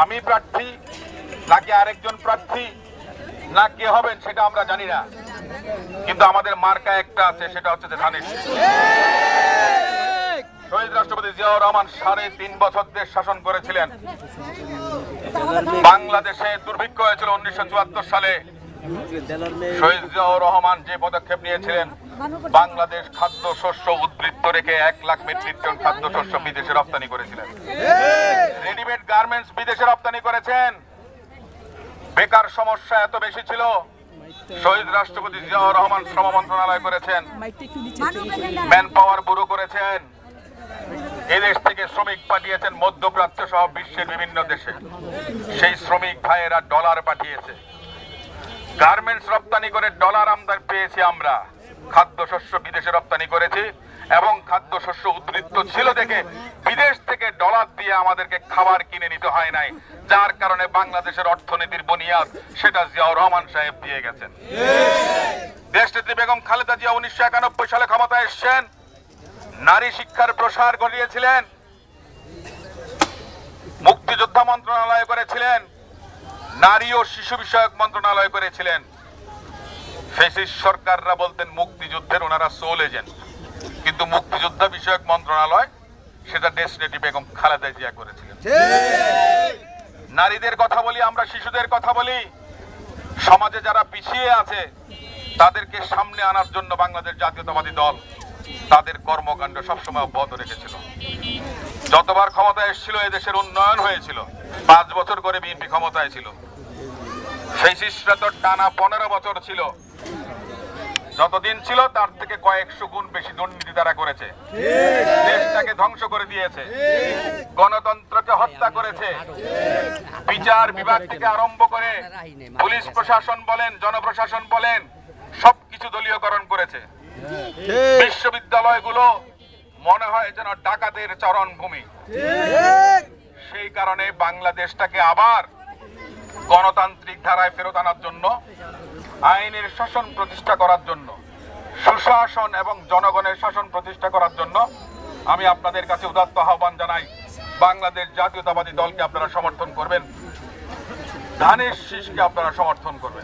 আমি প্রার্থী নাকি আরেকজন প্রার্থী না কে হবেন সেটা আমরা জানি না, কিন্তু আমাদের মার্কা একটা আছে, সেটা হচ্ছে ধানের শীষ। শহীদ রাষ্ট্রপতি জিয়াউর রহমান ৩.৫ বছর দেশ শাসন করেছিলেন। বাংলাদেশে দুর্ভিক্ষ হয়েছিল 19৭৪ সালে। শহীদ জিয়াউর রহমান যে পদক্ষেপ নিয়েছিলেন, বাংলাদেশ খাদ্য শস্য উদ্বৃত্ত রেখে ১ লাখ মেট্রিক টন খাদ্য শস্য বিদেশে রপ্তানি করেছিলেন। রেডিমেড গার্মেন্টস বিদেশে রপ্তানি করেছেন। বেকার সমস্যা এত বেশি ছিল, শহীদ রাষ্ট্রপতি জিয়াউর রহমান শ্রম মন্ত্রণালয় করেছেন, ম্যান পাওয়ার ব্যুরো করেছেন, এদেশ থেকে শ্রমিক পাঠিয়েছেন মধ্যপ্রাচ্য সহ বিশ্বের বিভিন্ন দেশে। সেই শ্রমিক ভাইয়েরা ডলার পাঠিয়েছে। গার্মেন্টস রপ্তানি করে ডলার আমদানি পেয়েছি আমরা। খাদ্যশস্য বিদেশে রপ্তানি করেছি এবং খাদ্যশস্য উদ্বৃত্ত ছিল দেখে বিদেশ থেকে ডলার দিয়ে আমাদেরকে খাবার কিনে নিতে হয় নাই, যার কারণে বাংলাদেশের অর্থনীতির বুনিয়াদ সেটা জিয়াউর রহমান সাহেব দিয়ে গেছেন। দেশনেত্রী বেগম খালেদা জিয়া 1991 সালে ক্ষমতায় এসেছেন, নারী শিক্ষার প্রসার ঘটিয়েছিলেন, মুক্তিযোদ্ধা মন্ত্রণালয় করেছিলেন, নারী ও শিশু বিষয়ক মন্ত্রণালয় করেছিলেন। ফ্যাসিস্ট সরকাররা বলতেন মুক্তিযুদ্ধের ওনারা সোল এজেন্ট, কিন্তু মুক্তিযোদ্ধা বিষয়ক মন্ত্রণালয় সেটা দেশনেত্রী বেগম খালেদা জিয়া করেছিলেন। নারীদের কথা বলি, আমরা শিশুদের কথা বলি, সমাজে যারা পিছিয়ে আছে তাদেরকে সামনে আনার জন্য বাংলাদেশ জাতীয়তাবাদী দল তাদের কর্মকাণ্ড সবসময় অব্যাহত রেখেছিল। যতবার ক্ষমতায় এসেছিল এদেশের উন্নয়ন হয়েছিল। 5 বছর করে বিএনপি ক্ষমতায় ছিল। ফ্যাসিস্টরা তো টানা 15 বছর ছিল। যতদিন ছিল তার থেকে কয়েকশো গুণ বেশি দুর্নীতি তারা করেছে। দেশটাকে ধ্বংস করে দিয়েছে, গণতন্ত্রকে হত্যা করেছে। বিচার বিভাগ থেকে আরম্ভ করে পুলিশ প্রশাসন বলেন, জনপ্রশাসন বলেন, সবকিছু দলীয়করণ করেছে। বিশ্ববিদ্যালয়গুলো মনে হয় যেন ডাকাতের চরণভূমি। সেই কারণে বাংলাদেশটাকে আবার গণতান্ত্রিক ধারায় ফেরত আনার জন্য, আইনের শাসন প্রতিষ্ঠা করার জন্য, সুশাসন এবং জনগণের শাসন প্রতিষ্ঠা করার জন্য আমি আপনাদের কাছে উদাত্ত আহ্বান জানাই, বাংলাদেশ জাতীয়তাবাদী দলকে আপনারা সমর্থন করবেন, ধানের শীষকে আপনারা সমর্থন করবেন।